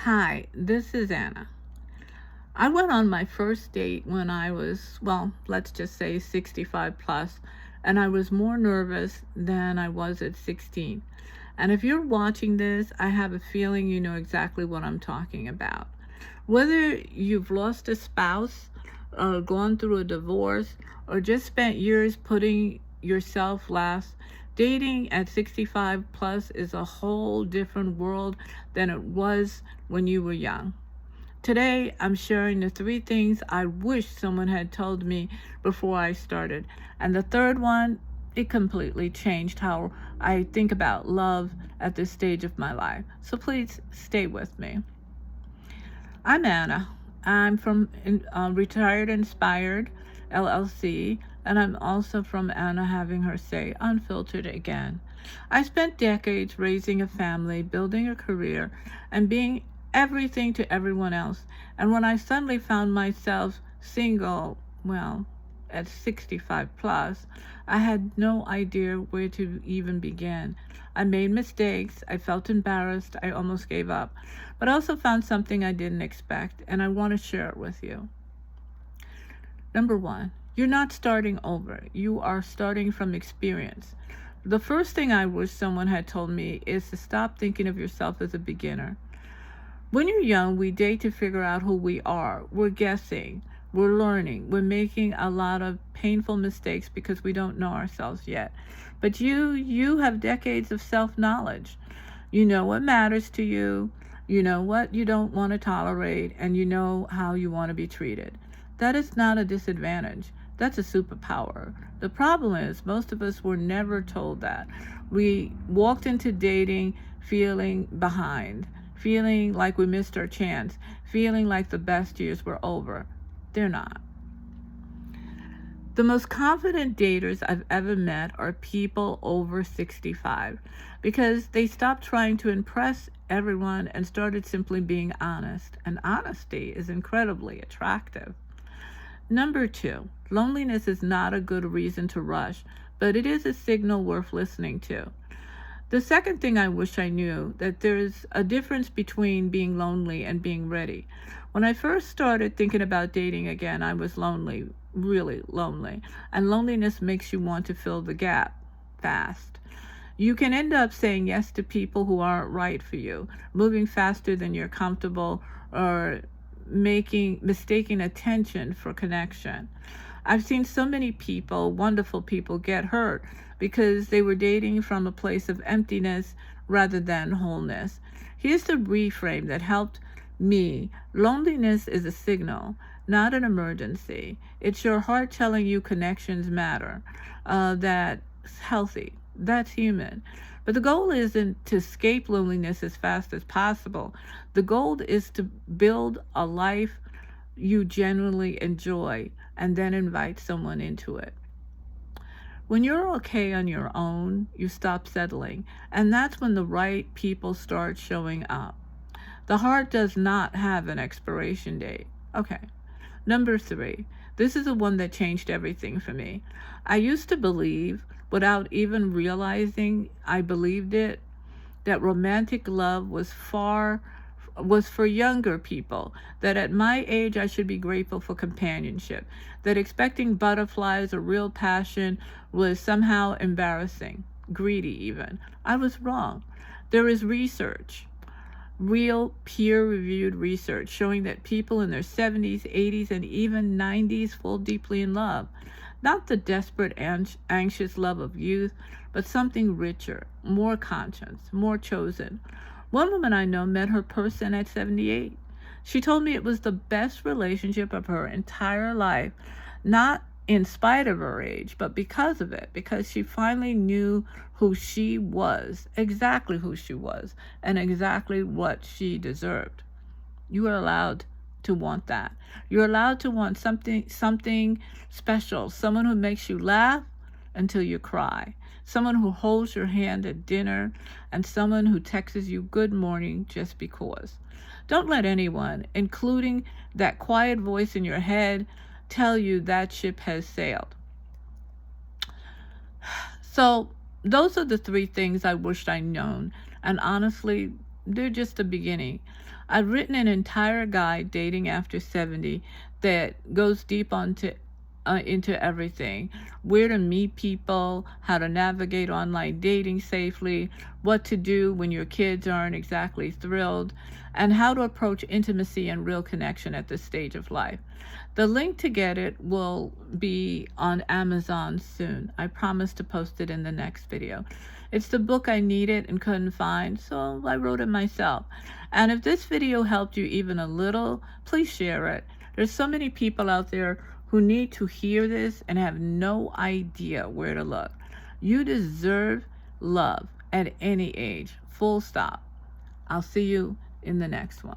Hi, this is Anna. I went on my first date when I was, well, let's just say 65 plus, and I was more nervous than I was at 16. And if you're watching this, I have a feeling you know exactly what I'm talking about. Whether you've lost a spouse, or gone through a divorce, or just spent years putting yourself last, dating at 65 plus is a whole different world than it was when you were young. Today, I'm sharing the three things I wish someone had told me before I started. And the third one, it completely changed how I think about love at this stage of my life. So please stay with me. I'm Anna. I'm from Retired Inspired LLC, and I'm also from Anna Having Her Say Unfiltered Again. I spent decades raising a family, building a career, and being everything to everyone else. And when I suddenly found myself single, well, at 65 plus, I had no idea where to even begin. I made mistakes, I felt embarrassed, I almost gave up, but I also found something I didn't expect, and I want to share it with you. Number one, you're not starting over, you are starting from experience. The first thing I wish someone had told me is to stop thinking of yourself as a beginner. When you're young, we date to figure out who we are. We're guessing, we're learning, we're making a lot of painful mistakes because we don't know ourselves yet. But you have decades of self-knowledge. You know what matters to you, you know what you don't want to tolerate, and you know how you want to be treated. That is not a disadvantage. That's a superpower. The problem is most of us were never told that. We walked into dating feeling behind, feeling like we missed our chance, feeling like the best years were over. They're not. The most confident daters I've ever met are people over 65 because they stopped trying to impress everyone and started simply being honest. And honesty is incredibly attractive. Number two, loneliness is not a good reason to rush, but it is a signal worth listening to. The second thing I wish I knew, that there's a difference between being lonely and being ready. When I first started thinking about dating again, I was lonely, really lonely. And loneliness makes you want to fill the gap fast. You can end up saying yes to people who aren't right for you, moving faster than you're comfortable, or mistaking attention for connection. I've seen so many people, wonderful people, get hurt because they were dating from a place of emptiness rather than wholeness. Here's the reframe that helped me. Loneliness is a signal, not an emergency. It's your heart telling you connections matter. That's healthy. That's human. But the goal isn't to escape loneliness as fast as possible. The goal is to build a life you genuinely enjoy and then invite someone into it. When you're okay on your own, you stop settling, and that's when the right people start showing up. The heart does not have an expiration date. Okay. Number three, this is the one that changed everything for me. I used to believe, without even realizing I believed it, that romantic love was for younger people, that at my age I should be grateful for companionship, that expecting butterflies or real passion was somehow embarrassing, greedy even. I was wrong. There is research, real peer-reviewed research showing that people in their 70s, 80s, and even 90s fall deeply in love. Not the desperate, anxious love of youth, but something richer, more conscious, more chosen. One woman I know met her person at 78. She told me it was the best relationship of her entire life, not in spite of her age, but because of it, because she finally knew who she was, exactly who she was, and exactly what she deserved. You are allowed to want that. You're allowed to want something special, someone who makes you laugh until you cry, someone who holds your hand at dinner, and someone who texts you good morning just because. Don't let anyone, including that quiet voice in your head, tell you that ship has sailed. So those are the three things I wished I'd known. And honestly, they're just the beginning. I've written an entire guide, Dating After 70, that goes deep into everything: where to meet people, how to navigate online dating safely, what to do when your kids aren't exactly thrilled, and how to approach intimacy and real connection at this stage of life. The link to get it will be on Amazon soon. I promise to post it in the next video. It's the book I needed and couldn't find, so I wrote it myself. And if this video helped you even a little, please share it. There's so many people out there who need to hear this and have no idea where to look. You deserve love at any age, full stop. I'll see you in the next one.